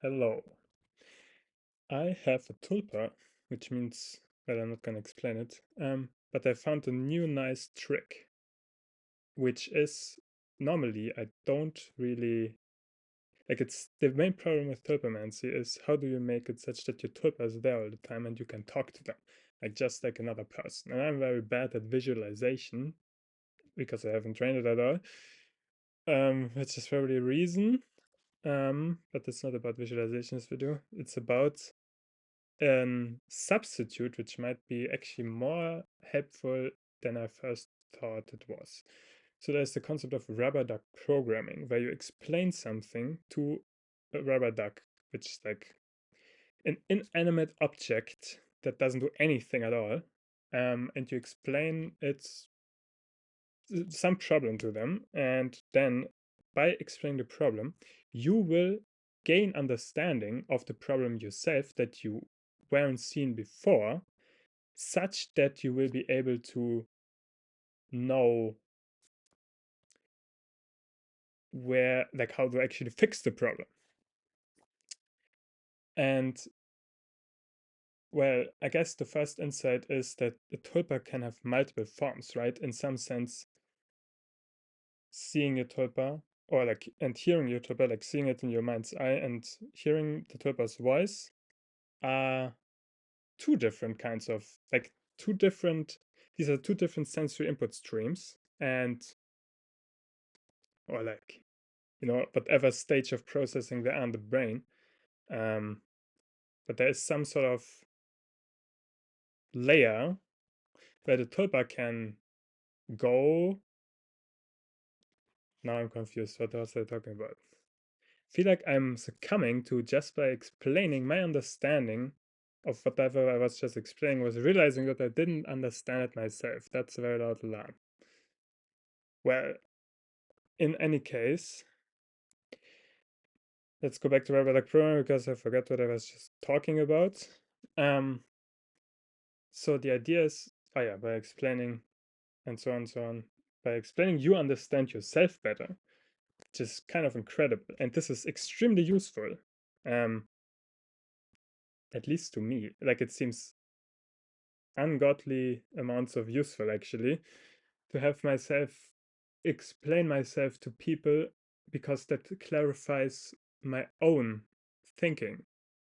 Hello. I have a tulpa, which means, well, I'm not going to explain it, but I found a new nice trick, which is normally I don't really like it's the main problem with tulpamancy is how do you make it such that your tulpa is there all the time and you can talk to them, like just like another person. And I'm very bad at visualization because I haven't trained it at all, which is probably a reason. But it's not about visualization this video. It's about substitute, which might be actually more helpful than I first thought it was. So there's the concept of rubber duck programming, where you explain something to a rubber duck, which is like an inanimate object that doesn't do anything at all, and you explain its some problem to them, and then by explaining the problem, you will gain understanding of the problem yourself that you weren't seen before, such that you will be able to know where, like, how to actually fix the problem. And well, I guess the first insight is that the tulpa can have multiple forms, right? In some sense, seeing a tulpa or like and hearing your tulpa, like seeing it in your mind's eye and hearing the tulpa's voice are two different kinds of like two different these are two different sensory input streams, and or like whatever stage of processing they are in the brain, um but there is some sort of layer where the tulpa can go. Now I'm confused, what was I talking about? Feel like I'm succumbing to, just by explaining my understanding of whatever I was just explaining, was realizing that I didn't understand it myself. That's a very loud alarm. Well, in any case, let's go back to Robert programming because I forgot what I was just talking about. So the idea is, oh yeah, by explaining and so on and so on, by explaining, you understand yourself better, which is kind of incredible. And this is extremely useful, at least to me. Like, it seems ungodly amounts of useful, actually, to have myself explain myself to people, because that clarifies my own thinking.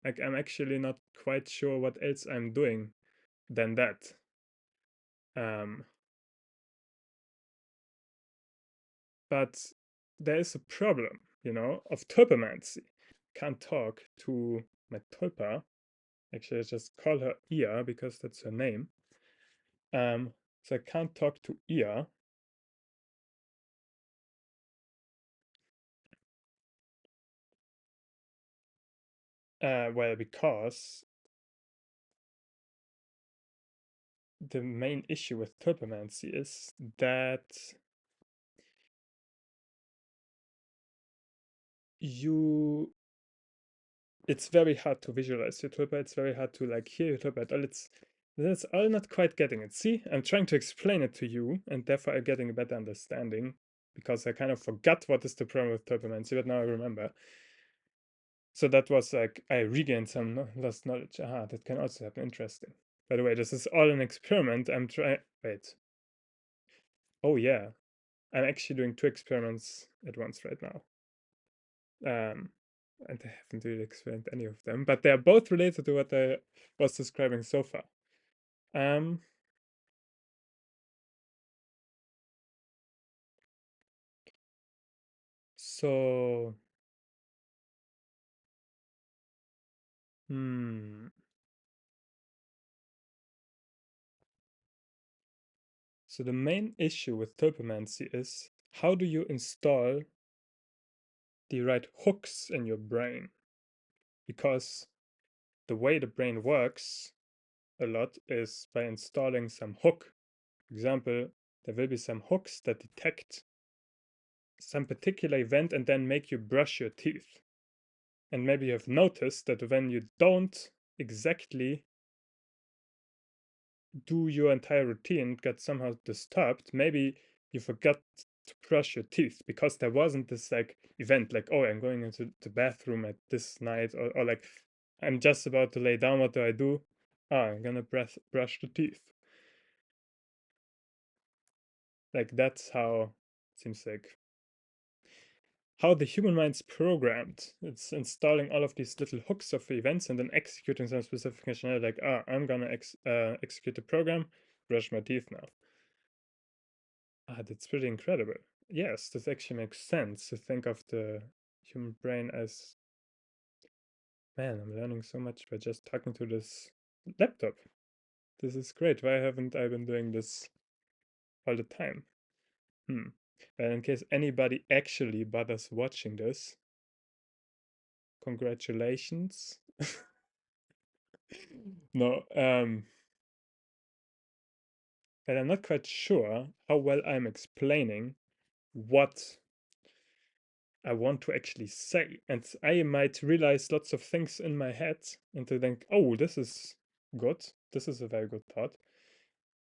Like, I'm actually not quite sure what else I'm doing than that. Um, but there is a problem, of tulpamancy. Can't talk to my tulpa. Actually, I just call her Ia because that's her name. So I can't talk to Ia. Well, because the main issue with tulpamancy is that you it's very hard to visualize your tulpa. It's very hard to like hear your tulpa at all. That's all not quite getting it. See, I'm trying to explain it to you, and therefore I'm getting a better understanding, because I kind of forgot what is the problem with tulpamancy, but now I remember. So that was like I regained some lost knowledge. Aha, that can also happen. Interesting. By the way, this is all an experiment. I'm trying. Wait. Oh yeah, I'm actually doing two experiments at once right now. And I haven't really explained any of them, but they are both related to what I was describing so far. Um, so, hmm. So the main issue with tulpamancy is, how do you install the right hooks in your brain? Because the way the brain works a lot is by installing some hook. For example, there will be some hooks that detect some particular event and then make you brush your teeth. And maybe you have noticed that when you don't exactly do your entire routine, get somehow disturbed, maybe you forgot to brush your teeth, because there wasn't this like event like, oh, I'm going into the bathroom at this night, or like I'm just about to lay down, what do I do? Ah, I'm gonna brush the teeth. Like that's how it seems like how the human mind's programmed. It's installing all of these little hooks of events and then executing some specific functionality. Like, ah, I'm gonna execute the program, brush my teeth now. Ah, that's pretty incredible. Yes, this actually makes sense to think of the human brain as, man, I'm learning so much by just talking to this laptop. This is great. Why haven't I been doing this all the time? Hmm. And in case anybody actually bothers watching this, congratulations. No, and I'm not quite sure how well I'm explaining what I want to actually say. And I might realize lots of things in my head and to think, oh, this is good. This is a very good thought.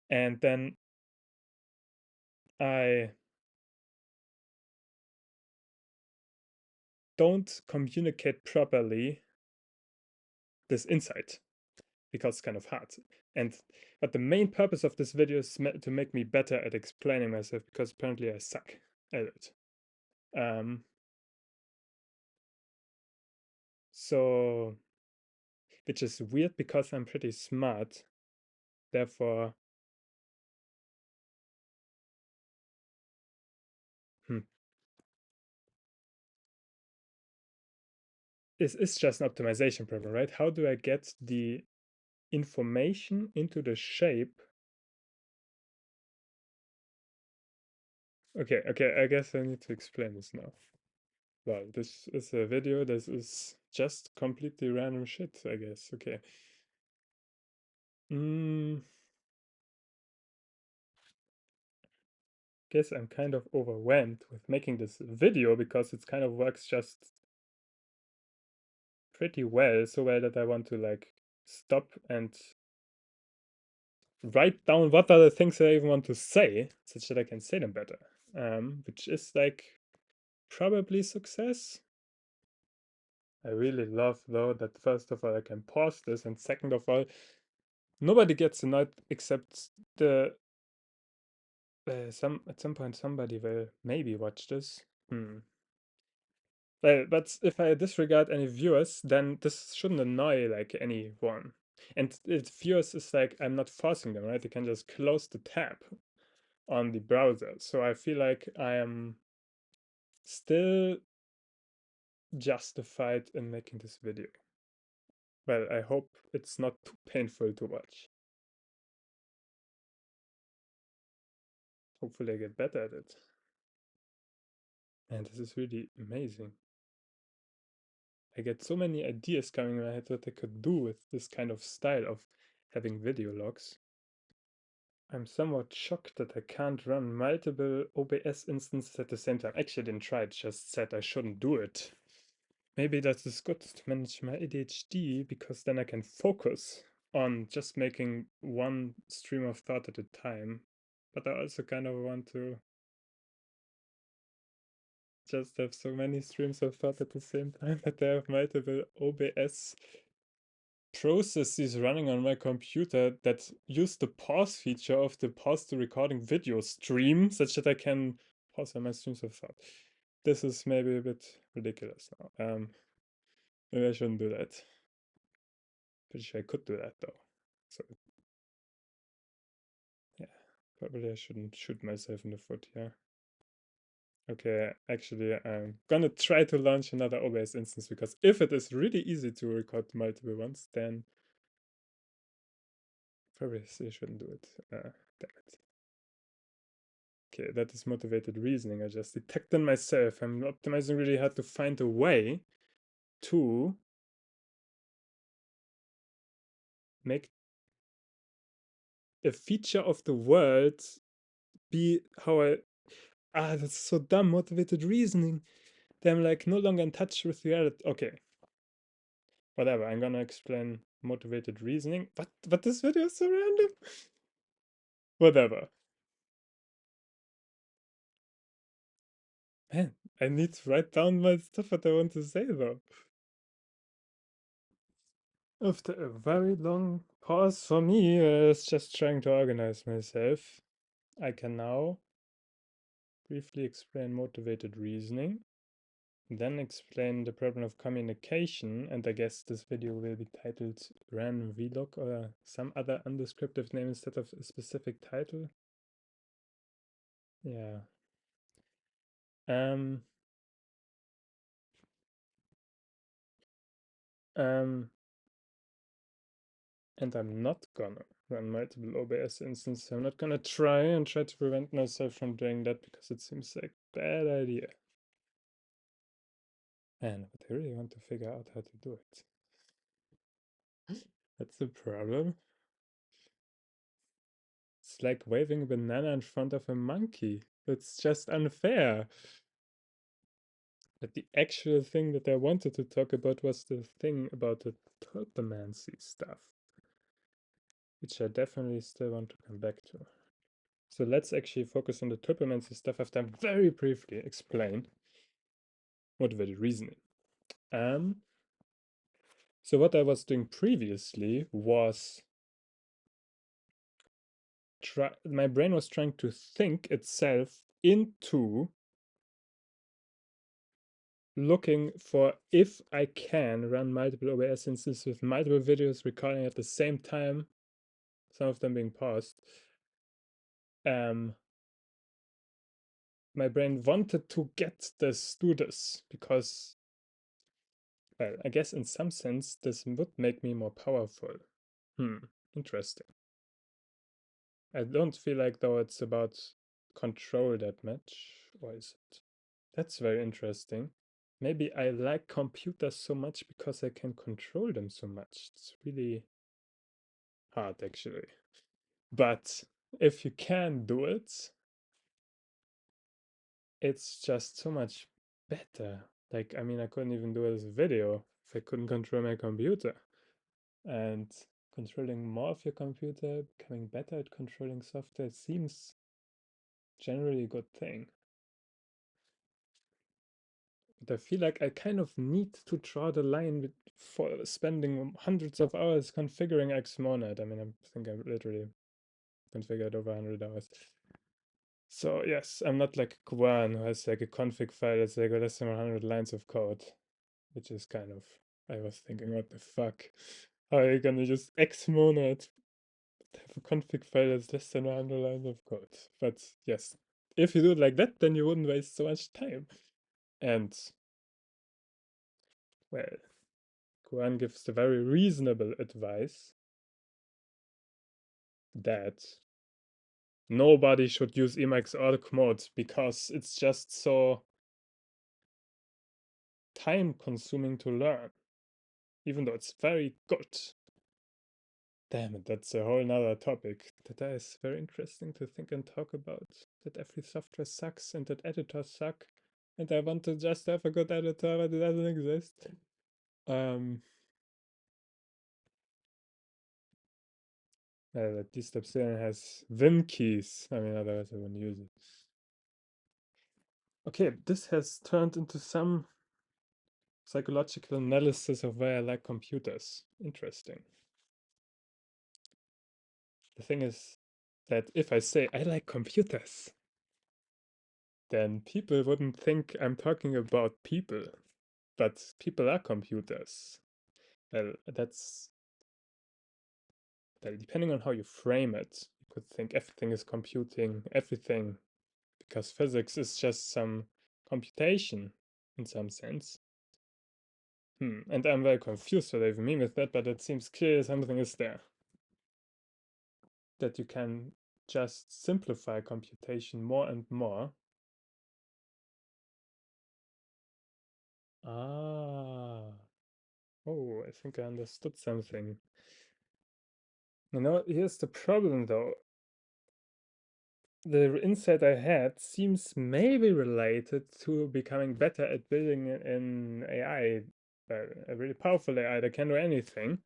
And then I don't communicate properly this insight because it's kind of hard. And but the main purpose of this video is to make me better at explaining myself, because apparently I suck at it. Um, so which is weird because I'm pretty smart. Therefore, hmm, this is just an optimization problem, right? How do I get the information into the shape? Okay, okay, I guess I need to explain this now. Well, this is a video, this is just completely random shit, I guess. Okay. Mm, guess I'm kind of overwhelmed with making this video because it kind of works just pretty well, so well that I want to like stop and write down what are the things that I even want to say, such that I can say them better. Which is like probably success. I really love though that first of all I can pause this, and second of all, nobody gets annoyed except the some at some point somebody will maybe watch this. Hmm. Well, but if I disregard any viewers, then this shouldn't annoy like anyone. And if viewers is like I'm not forcing them, right? They can just close the tab on the browser. So I feel like I am still justified in making this video. Well, I hope it's not too painful to watch. Hopefully I get better at it. And this is really amazing. I get so many ideas coming in my head what I could do with this kind of style of having video logs. I'm somewhat shocked that I can't run multiple OBS instances at the same time. Actually, I didn't try it, just said I shouldn't do it. Maybe that is good to manage my ADHD, because then I can focus on just making one stream of thought at a time. But I also kind of want to just have so many streams of thought at the same time that I have multiple OBS processes running on my computer that use the pause feature of the pause to recording video stream, such that I can pause on my streams of thought. This is maybe a bit ridiculous now. Maybe I shouldn't do that. Pretty sure I could do that though. So yeah, probably I shouldn't shoot myself in the foot here. Okay, actually, I'm gonna try to launch another OBS instance, because if it is really easy to record multiple ones, then probably I shouldn't do it. Damn it. Okay, that is motivated reasoning. I just detected myself. I'm optimizing really hard to find a way to make a feature of the world be how I. Ah, that's so dumb. Motivated reasoning. Then I'm like no longer in touch with reality. Okay, whatever. I'm gonna explain motivated reasoning. But this video is so random. Whatever. Man, I need to write down my stuff what I want to say though. After a very long pause for me, it's just trying to organize myself. I can now briefly explain motivated reasoning, then explain the problem of communication, and I guess this video will be titled Random Vlog or some other undescriptive name instead of a specific title. Yeah. Um, um, and I'm not gonna run multiple OBS instances. I'm not gonna try to prevent myself from doing that because it seems like a bad idea. Man, but I really want to figure out how to do it. That's the problem. It's like waving a banana in front of a monkey. It's just unfair. But the actual thing that I wanted to talk about was the thing about the tulpamancy stuff, which I definitely still want to come back to. So let's actually focus on the tulpamancy stuff after I very briefly explain motivated reasoning. So what I was doing previously was my brain was trying to think itself into looking for if I can run multiple OBS instances with multiple videos recording at the same time, some of them being paused. My brain wanted to do this because, well, I guess in some sense this would make me more powerful. Interesting. I don't feel like though it's about control that much, or is it? That's very interesting. Maybe I like computers so much because I can control them so much. It's really hard actually. But if you can do it, it's just so much better. Like, I mean, I couldn't even do it as a video if I couldn't control my computer. And controlling more of your computer, becoming better at controlling software seems generally a good thing. But I feel like I kind of need to draw the line for spending hundreds of hours configuring Xmonad. I mean, I think I literally configured over 100 hours. So yes, I'm not like Kwan who has like a config file that's like less than 100 lines of code, which is kind of, I was thinking, what the fuck? How are you gonna just Xmonad have a config file that's less than 100 lines of code? But yes, if you do it like that, then you wouldn't waste so much time. And well, Quran gives the very reasonable advice that nobody should use Emacs arc mode because it's just so time consuming to learn, even though it's very good. Damn it, that's a whole nother topic that is very interesting to think and talk about. That every software sucks and that editors suck, and I want to just have a good editor, but it doesn't exist. That this Epsilon has Vim keys. I mean, otherwise I wouldn't use it. Okay, this has turned into some psychological analysis of why I like computers. Interesting. The thing is that if I say I like computers, then people wouldn't think I'm talking about people, but people are computers. Well, that's well, depending on how you frame it, you could think everything is computing everything because physics is just some computation in some sense. And I'm very confused what I mean with that, but it seems clear something is there. That you can just simplify computation more and more. Ah. Oh, I think I understood something. You know, here's the problem though. The insight I had seems maybe related to becoming better at building an AI, a really powerful AI that can do anything.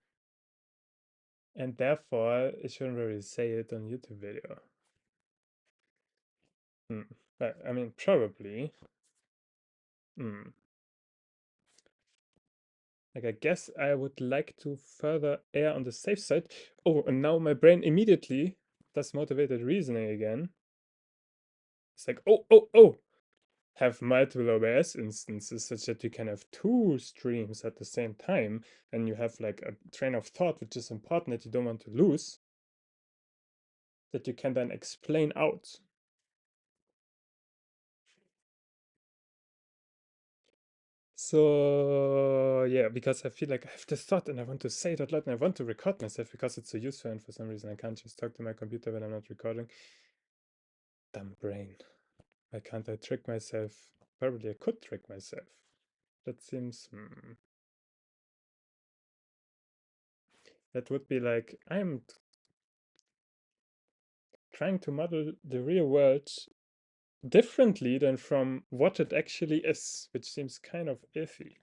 And therefore, I shouldn't really say it on YouTube video. But I mean, probably. Hmm. Like, I guess I would like to further err on the safe side. Oh, and now my brain immediately does motivated reasoning again. It's like, oh, have multiple OBS instances such that you can have two streams at the same time, and you have like a train of thought which is important that you don't want to lose, that you can then explain out. So yeah, because I feel like I have this thought and I want to say it out loud and I want to record myself because it's so useful, and for some reason I can't just talk to my computer when I'm not recording. Dumb brain. Why can't I trick myself? Probably I could trick myself. That seems that would be like I'm trying to model the real world differently than from what it actually is, which seems kind of iffy.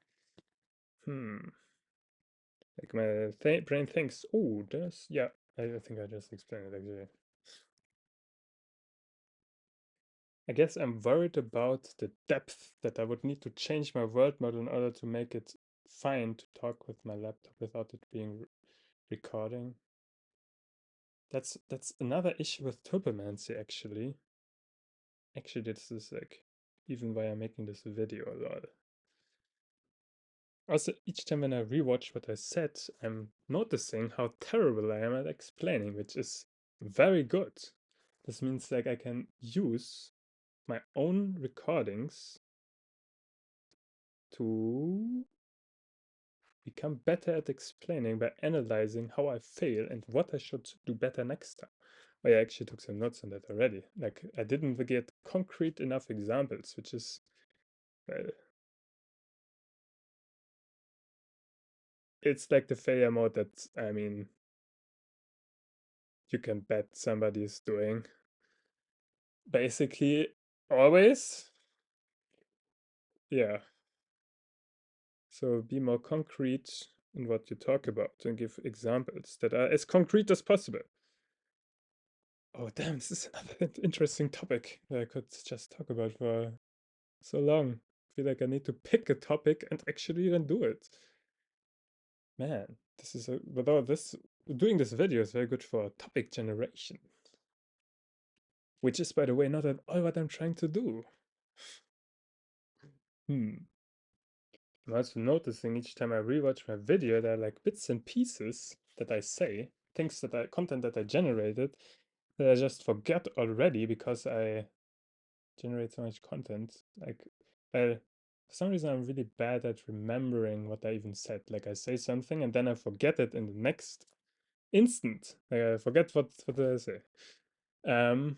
Like my brain thinks, oh, this, yeah, I think I just explained it actually. I guess I'm worried about the depth that I would need to change my world model in order to make it fine to talk with my laptop without it being recording. That's another issue with turbomancy actually. Actually, this is like even why I'm making this video a lot. Also, each time when I rewatch what I said, I'm noticing how terrible I am at explaining, which is very good. This means like I can use my own recordings to become better at explaining by analyzing how I fail and what I should do better next time. I actually took some notes on that already. Like I didn't get concrete enough examples, which is well, it's like the failure mode that I mean you can bet somebody is doing. Basically, always, yeah. So be more concrete in what you talk about and give examples that are as concrete as possible. Oh, damn, this is another interesting topic that I could just talk about for so long. I feel like I need to pick a topic and actually then do it. Man, this is a, without this, doing this video is very good for topic generation. Which is, by the way, not at all what I'm trying to do. Hmm. I'm also noticing each time I rewatch my video, there are like bits and pieces that I say, things that content that I generated, that I just forget already because I generate so much content. Like, well, for some reason, I'm really bad at remembering what I even said. Like, I say something and then I forget it in the next instant. Like, I forget what did I say. Um,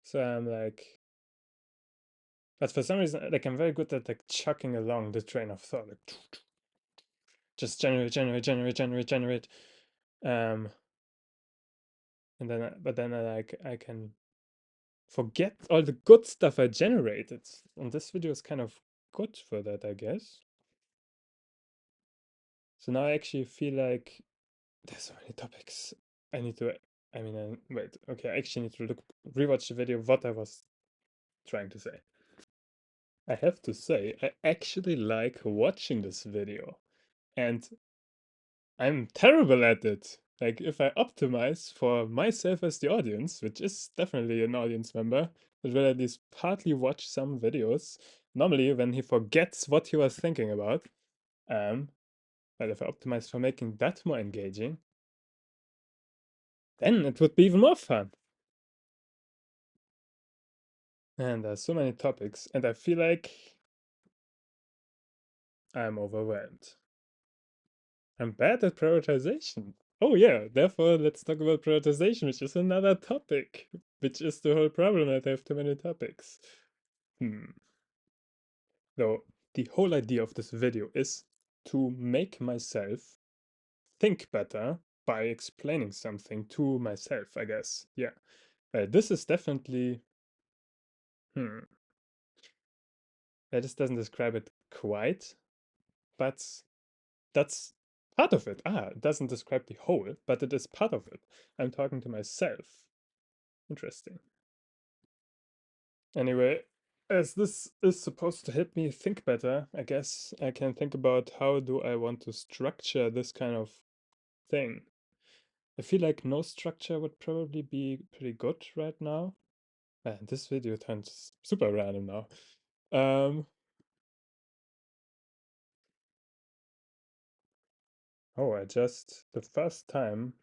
so I'm like, but for some reason, like, I'm very good at like chucking along the train of thought, like, just generate. Um, and then, but then I can forget all the good stuff I generated. And this video is kind of good for that, I guess. So now I actually feel like there's so many topics. I need to, I mean, wait, okay, I actually need to rewatch the video, what I was trying to say. I have to say, I actually like watching this video. And I'm terrible at it. Like, if I optimize for myself as the audience, which is definitely an audience member, that will at least partly watch some videos, normally when he forgets what he was thinking about, um, but if I optimize for making that more engaging, then it would be even more fun. And there's so many topics, and I feel like I'm overwhelmed. I'm bad at prioritization. Oh yeah, therefore let's talk about prioritization, which is another topic, which is the whole problem that I have too many topics. So the whole idea of this video is to make myself think better by explaining something to myself, I guess. Yeah. This is definitely hmm. This doesn't describe it quite, but that's part of it. It doesn't describe the whole, but it is part of it. I'm talking to myself. Interesting. Anyway, As this is supposed to help me think better, I guess I can think about how do I want to structure this kind of thing. I feel like no structure would probably be pretty good right now. Man, this video turns super random now. Um, oh, I just, the first time,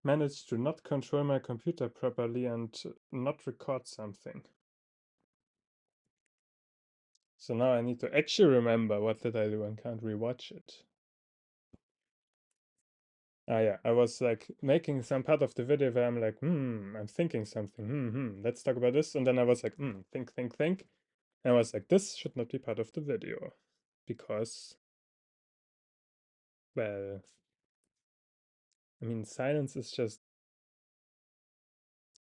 managed to not control my computer properly and not record something. So now I need to actually remember what did I do and can't rewatch it. Ah, yeah, I was like making some part of the video where I'm like, I'm thinking something, let's talk about this. And then I was like, think. And I was like, this should not be part of the video because, well, I mean, silence is just,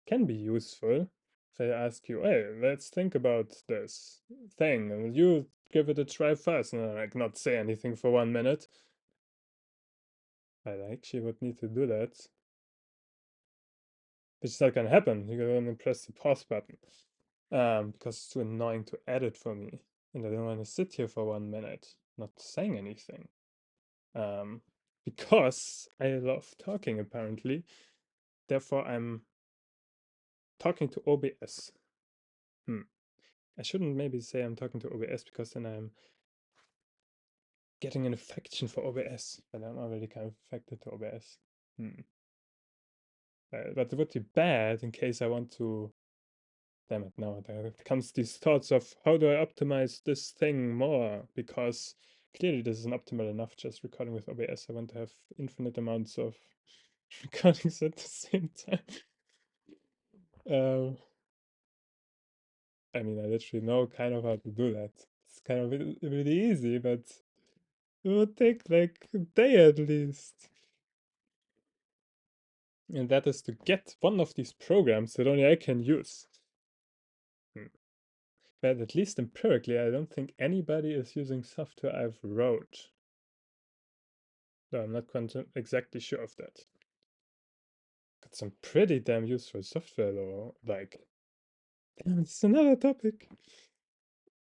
can be useful. If I ask you, hey, let's think about this thing, and you give it a try first, and I like not say anything for 1 minute. I actually would need to do that. It's not gonna happen. You're gonna press the pause button. Because it's too annoying to edit for me. And I don't want to sit here for 1 minute not saying anything. Um, because I love talking apparently. Therefore, I'm talking to OBS. I shouldn't maybe say I'm talking to OBS because then I'm getting an affection for OBS, but I'm already kind of affected to OBS. But it would be bad in case I want to. Damn it, now there comes these thoughts of how do I optimize this thing more? Because clearly this isn't optimal enough just recording with OBS. I want to have infinite amounts of recordings at the same time. Um, I mean, I literally know kind of how to do that. It's kind of really easy, but it would take like a day at least. And that is to get one of these programs that only I can use. Hmm. But at least empirically, I don't think anybody is using software I've wrote. No, I'm not exactly sure of that. Got some pretty damn useful software though. Like, damn, it's another topic.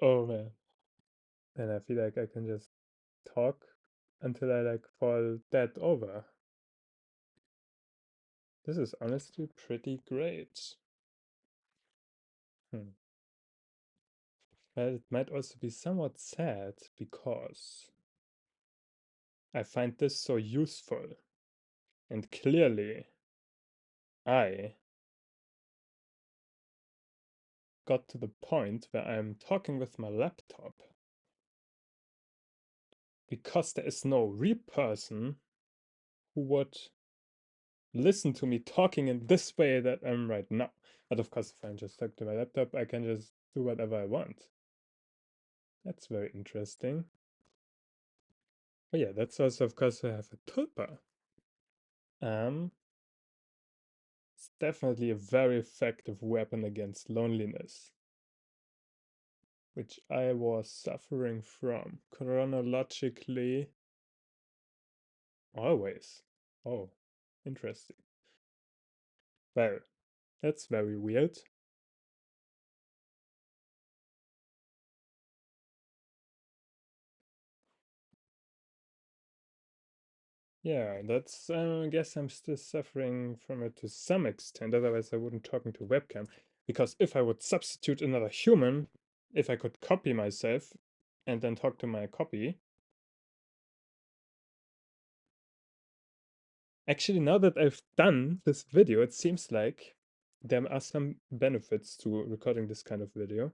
Oh man. And I feel like I can just talk until I like fall dead over. This is honestly pretty great. Hmm. But it might also be somewhat sad because I find this so useful. And clearly, I got to the point where I'm talking with my laptop because there is no real person who would listen to me talking in this way that I'm right now. But of course, if I'm just stuck to my laptop, I can just do whatever I want. That's very interesting. Oh yeah, that's also, of course, I have a tulpa. It's definitely a very effective weapon against loneliness, which I was suffering from chronologically always. Oh, interesting. Well, that's very weird. Yeah, that's, I guess I'm still suffering from it to some extent. Otherwise, I wouldn't talk into webcam. Because if I would substitute another human, if I could copy myself and then talk to my copy. Actually, now that I've done this video, it seems like there are some benefits to recording this kind of video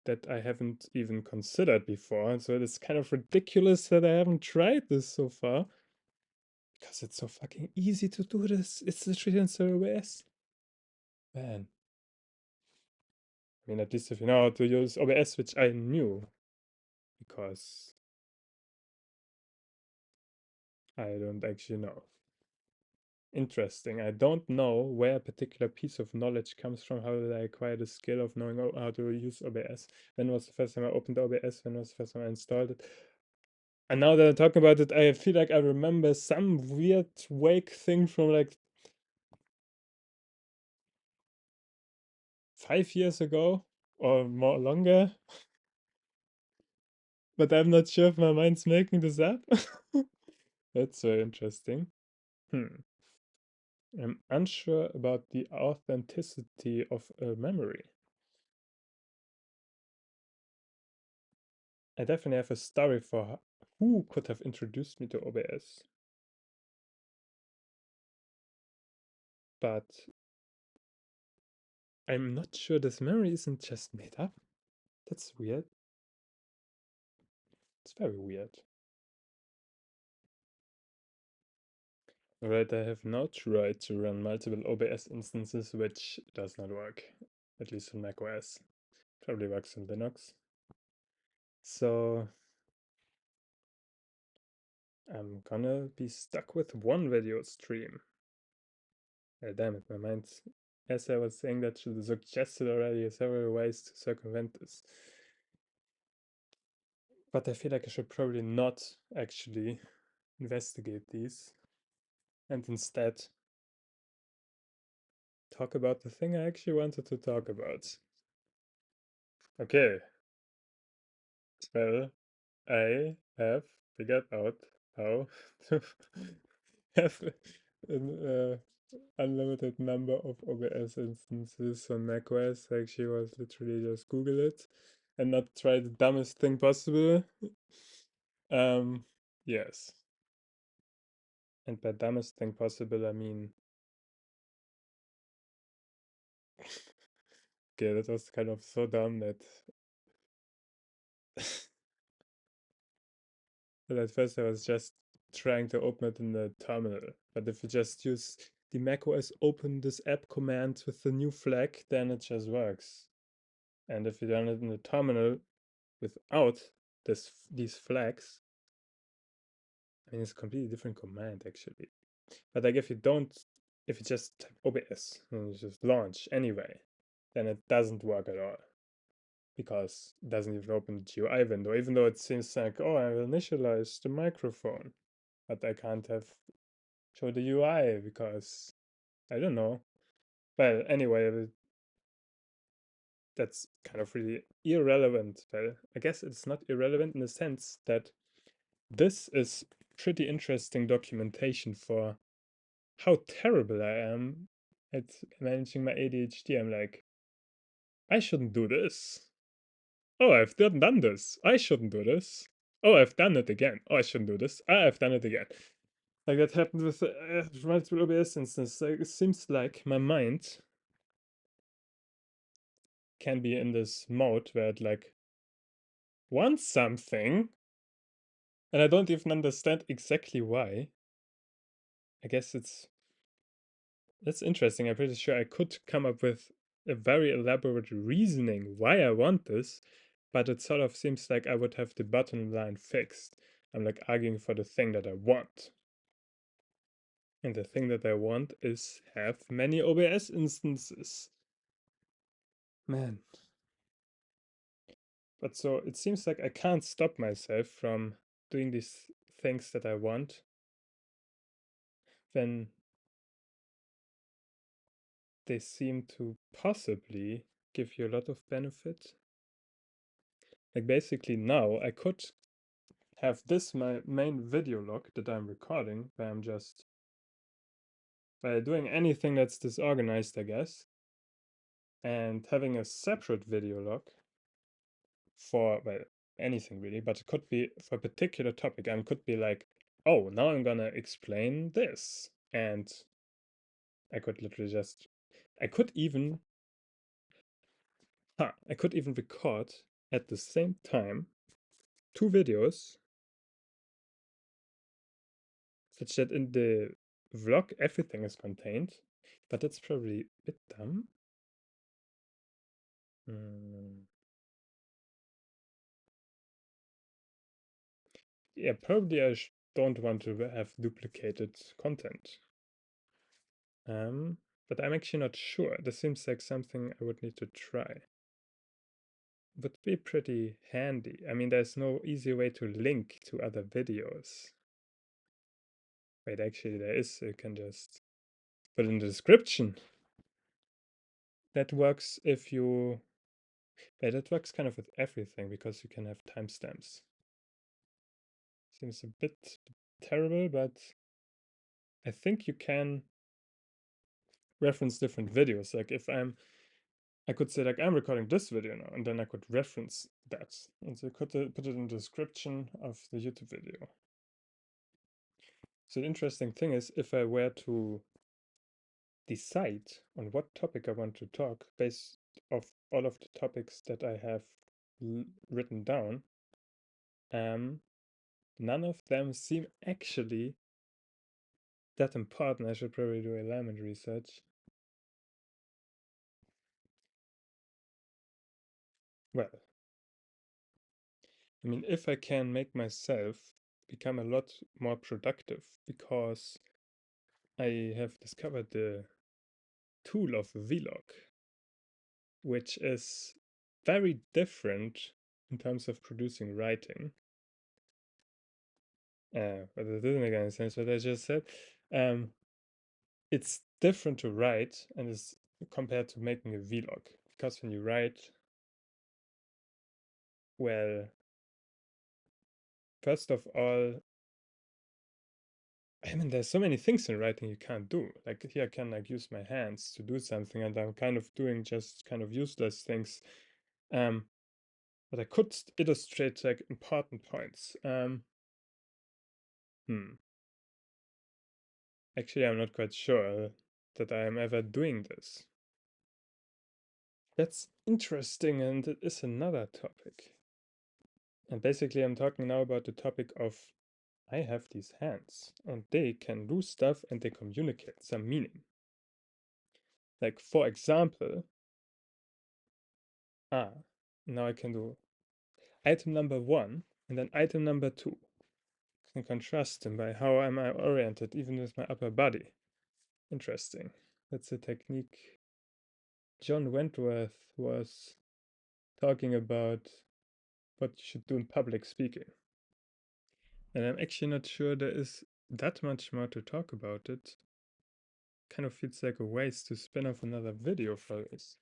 that I haven't even considered before. So it's kind of ridiculous that I haven't tried this so far. Because it's so fucking easy to do this. It's literally in OBS. Man. I mean, at least if you know how to use OBS, which I knew. Because I don't actually know. Interesting. I don't know where a particular piece of knowledge comes from. How did I acquire the skill of knowing how to use OBS? When was the first time I opened OBS? When was the first time I installed it? And now that I'm talking about it, I feel like I remember some weird wake thing from like 5 years ago. or more longer. But I'm not sure if my mind's making this up. That's so interesting. Hmm. I'm unsure about the authenticity of a memory. I definitely have a story for who could have introduced me to OBS, but I'm not sure this memory isn't just made up. That's weird. It's very weird. Alright, I have now tried to run multiple OBS instances, which does not work, at least on macOS. Probably works on Linux. So I'm gonna be stuck with one video stream. Damn it, my mind, as I was saying, that should suggested already several ways to circumvent this. But I feel like I should probably not actually investigate these and instead talk about the thing I actually wanted to talk about. Okay, well, I have figured out how to have an unlimited number of OBS instances on macOS. Actually, was literally just Google it and not try the dumbest thing possible. Yes. And by dumbest thing possible, I mean, okay, that was kind of so dumb that But at first I was just trying to open it in the terminal. But if you just use the macOS open this app command with the new flag, then it just works. And if you run it in the terminal without these flags, I mean, it's a completely different command actually. But like if you just type OBS and you just launch anyway, then it doesn't work at all. Because it doesn't even open the GUI window, even though it seems like, oh, I will initialize the microphone. But I can't have show the UI because I don't know. Well, anyway, that's kind of really irrelevant. Well, I guess it's not irrelevant in the sense that this is pretty interesting documentation for how terrible I am at managing my ADHD. I'm like, I shouldn't do this. Oh, I've done this. I shouldn't do this. Oh, I've done it again. Oh, I shouldn't do this. Ah, I've done it again. Like that happened with multiple OBS instances. Like, it seems like my mind can be in this mode where it like wants something, and I don't even understand exactly why. I guess that's interesting. I'm pretty sure I could come up with a very elaborate reasoning why I want this, but it sort of seems like I would have the bottom line fixed. I'm like arguing for the thing that I want. And the thing that I want is have many OBS instances. Man. But so it seems like I can't stop myself from doing these things that I want when they seem to possibly give you a lot of benefit. Like basically now I could have this my main video log that I'm recording where I'm just by doing anything that's disorganized, I guess, and having a separate video log for well anything really, but it could be for a particular topic and could be like, oh, now I'm gonna explain this. And I could literally just I could even I could even record at the same time two videos such that in the vlog everything is contained, but that's probably a bit dumb. Mm. Yeah, probably don't want to have duplicated content. But I'm actually not sure. This seems like something I would need to try. Would be pretty handy. I mean, there's no easy way to link to other videos. Wait, actually there is. You can just put in the description. That works if you But it works kind of with everything because you can have timestamps. Seems a bit terrible, but I think you can reference different videos. Like if I could say like I'm recording this video now, and then I could reference that, and so I could put it in the description of the YouTube video. So the interesting thing is, if I were to decide on what topic I want to talk based off all of the topics that I have written down, none of them seem actually that important. I should probably do alignment research. Well, I mean, if I can make myself become a lot more productive because I have discovered the tool of Vlog, which is very different in terms of producing writing. But it doesn't make any sense what I just said. It's different to write and is compared to making a vlog, because when you write, well, first of all, I mean, there's so many things in writing you can't do. Like here, I can like use my hands to do something, and I'm kind of doing just kind of useless things. But I could illustrate like important points. Hmm. Actually, I'm not quite sure that I am ever doing this. That's interesting, and it is another topic. And basically, I'm talking now about the topic of I have these hands, and they can do stuff and they communicate some meaning. Like, for example, now I can do item number 1 and then item number 2. I can contrast them by how am I oriented, even with my upper body. Interesting. That's a technique John Wentworth was talking about what you should do in public speaking. And I'm actually not sure there is that much more to talk about it. Kind of feels like a waste to spin off another video for this.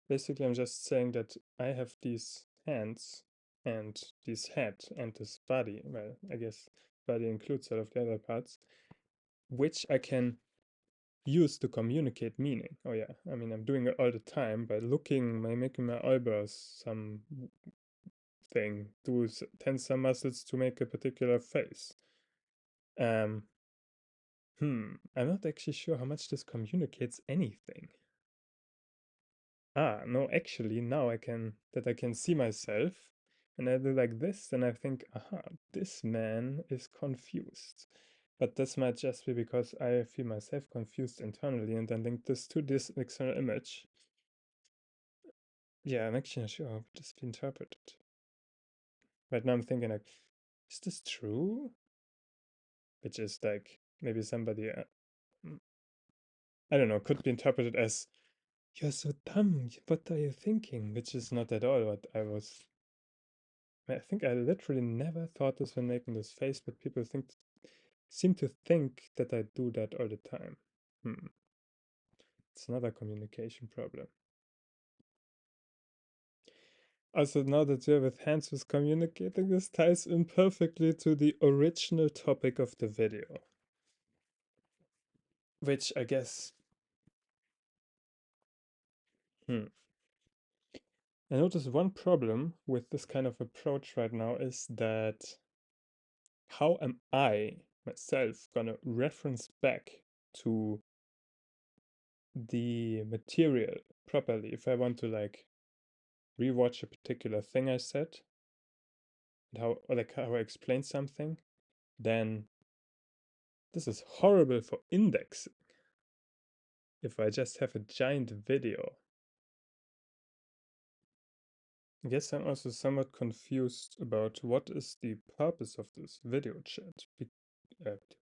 Basically, I'm just saying that I have these hands and this head and this body. Well, I guess body includes all of the other parts, which I can use to communicate meaning. Oh yeah, I mean, I'm doing it all the time by looking, by making my eyebrows some thing, do tense some muscles to make a particular face. Um, I'm not actually sure how much this communicates anything. No, actually, now I can see myself, and I do like this, and I think, aha, this man is confused. But this might just be because I feel myself confused internally and then link this to this external image. Yeah, I'm actually not sure how this be interpreted. Right now I'm thinking like, is this true? Which is like maybe somebody, mm, I don't know, could be interpreted as you're so dumb. What are you thinking? Which is not at all what I think I literally never thought this when making this face, but people seem to think that I do that all the time. It's another communication problem. Also, now that you're with hands with communicating, this ties in perfectly to the original topic of the video. Which I guess, I notice one problem with this kind of approach right now is that how am I myself gonna reference back to the material properly if I want to like rewatch a particular thing I said and how I explained something, then this is horrible for indexing. If I just have a giant video, I guess I'm also somewhat confused about what is the purpose of this video chat.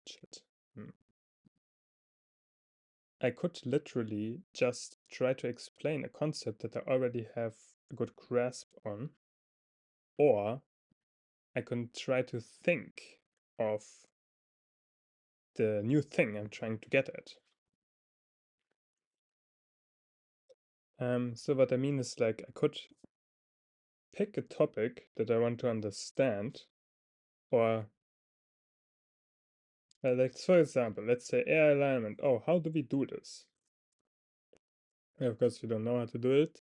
Chat. I could literally just try to explain a concept that I already have a good grasp on, or I can try to think of the new thing I'm trying to get at. So what I mean is like I could pick a topic that I want to understand, or like for example, let's say AI alignment. Oh, how do we do this? Of course, we don't know how to do it.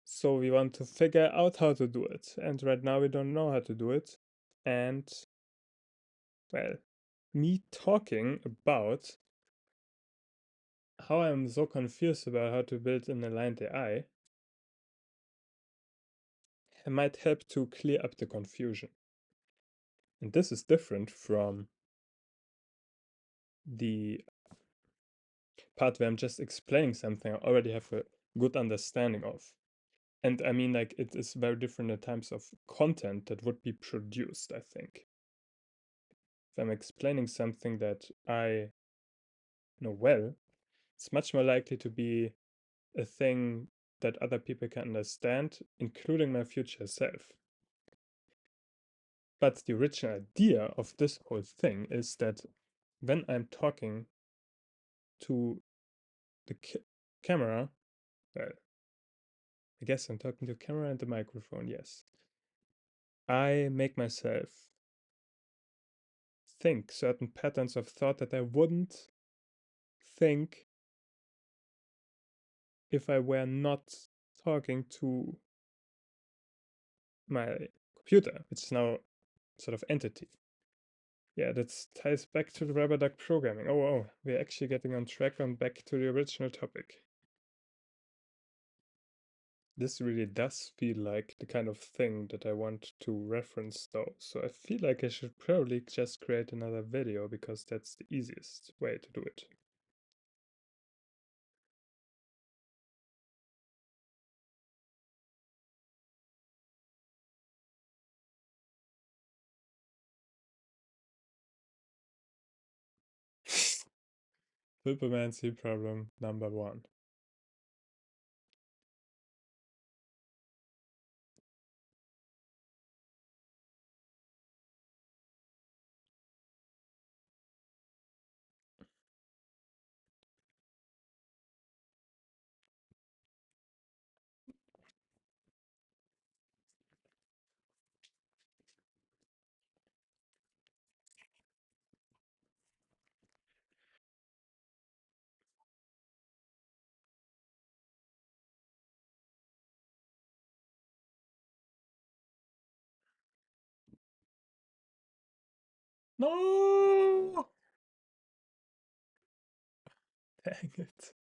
So we want to figure out how to do it, and right now we don't know how to do it. And well, me talking about how I'm so confused about how to build an aligned AI might help to clear up the confusion. And this is different from the part where I'm just explaining something I already have a good understanding of. And I mean, like, it is very different in terms of content that would be produced, I think. If I'm explaining something that I know well, it's much more likely to be a thing that other people can understand, including my future self. But the original idea of this whole thing is that when I'm talking to the camera, well, I guess I'm talking to the camera and the microphone, yes. I make myself think certain patterns of thought that I wouldn't think if I were not talking to my computer, which is now sort of entity. Yeah, that ties back to the rubber duck programming. Oh, we're actually getting on track and back to the original topic. This really does feel like the kind of thing that I want to reference though, so I feel like I should probably just create another video because that's the easiest way to do it. Supermancy problem number 1. No! Dang it.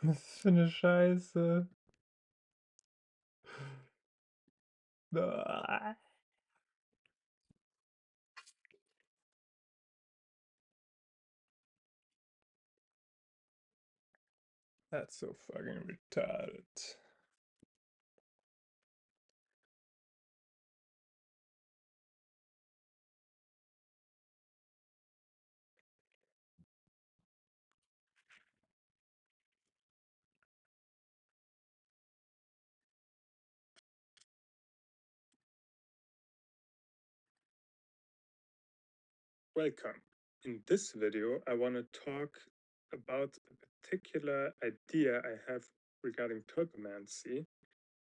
Was ist für eine Scheiße? Ah, that's so fucking retarded. Welcome. In this video, I want to talk about a particular idea I have regarding tulpamancy,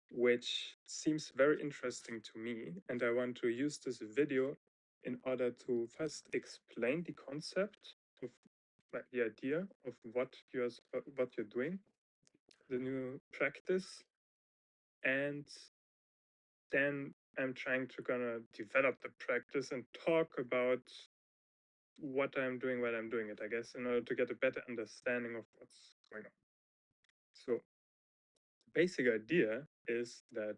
which seems very interesting to me, and I want to use this video in order to first explain the concept of the idea of what you're doing, the new practice, and then I'm trying to gonna develop the practice and talk about what I'm doing while I'm doing it, I guess, in order to get a better understanding of what's going on. So basic idea is that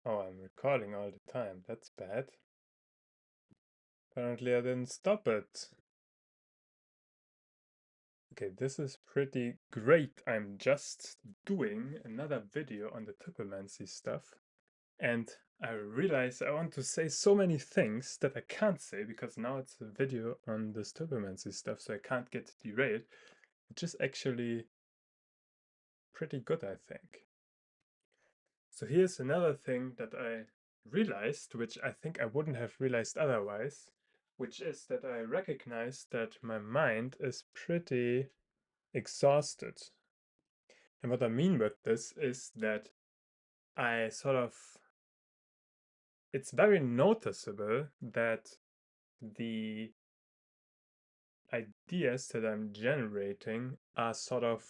oh, I'm recording all the time. That's bad. Apparently I didn't stop it. Okay, this is pretty great. I'm just doing another video on the Tripomancy stuff. And I realize I want to say so many things that I can't say because now it's a video on this Tripomancy stuff, so I can't get derailed, which is actually pretty good, I think. So here's another thing that I realized, which I think I wouldn't have realized otherwise, which is that I recognize that my mind is pretty exhausted. And what I mean with this is that I sort of, it's very noticeable that the ideas that I'm generating are sort of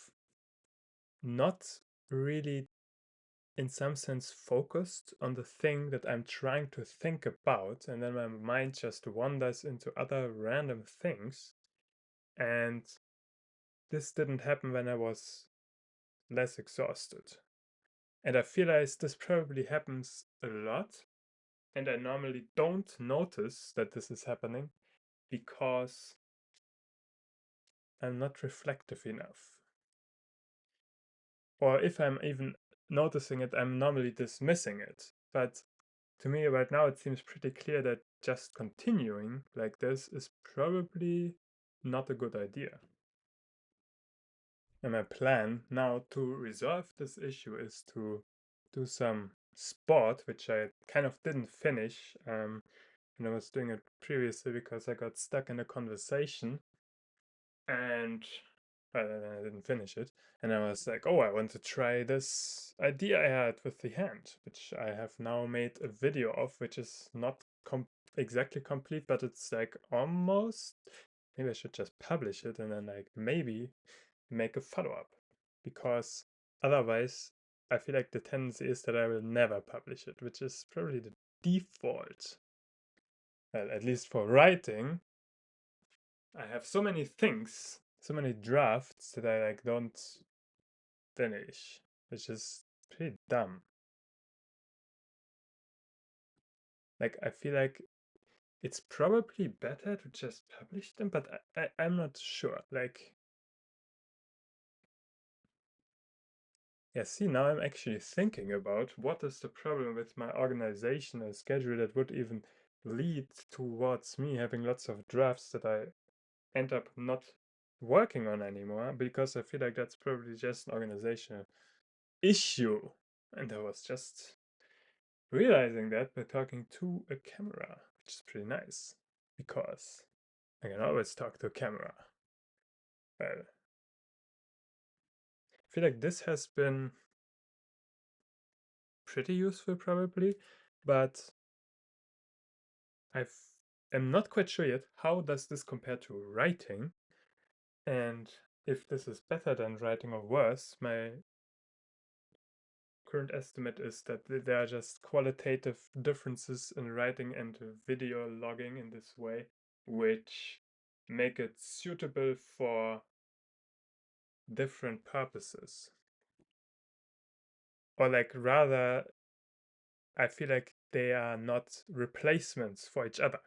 not really, in some sense, focused on the thing that I'm trying to think about, and then my mind just wanders into other random things. And this didn't happen when I was less exhausted. And I feel like this probably happens a lot, and I normally don't notice that this is happening because I'm not reflective enough. Or if I'm even noticing it, I'm normally dismissing it. But to me right now, it seems pretty clear that just continuing like this is probably not a good idea. And my plan now to resolve this issue is to do some sport, which I kind of didn't finish. And I was doing it previously because I got stuck in a conversation and I didn't finish it. And I was like, oh, I want to try this idea I had with the hand, which I have now made a video of, which is not exactly complete, but it's like almost. Maybe I should just publish it and then like maybe make a follow-up, because otherwise I feel like the tendency is that I will never publish it, which is probably the default. Well, at least for writing, I have so many things, so many drafts that I like don't finish, which is pretty dumb. Like I feel like it's probably better to just publish them, but I'm not sure. Like, yeah, see, now I'm actually thinking about what is the problem with my organizational schedule that would even lead towards me having lots of drafts that I end up not working on anymore, because I feel like that's probably just an organizational issue. And I was just realizing that by talking to a camera, which is pretty nice, because I can always talk to a camera. Well, I feel like this has been pretty useful probably, but I am not quite sure yet how does this compare to writing, and if this is better than writing or worse. My current estimate is that there are just qualitative differences in writing and video logging in this way, which make it suitable for different purposes. Or like rather, I feel like they are not replacements for each other.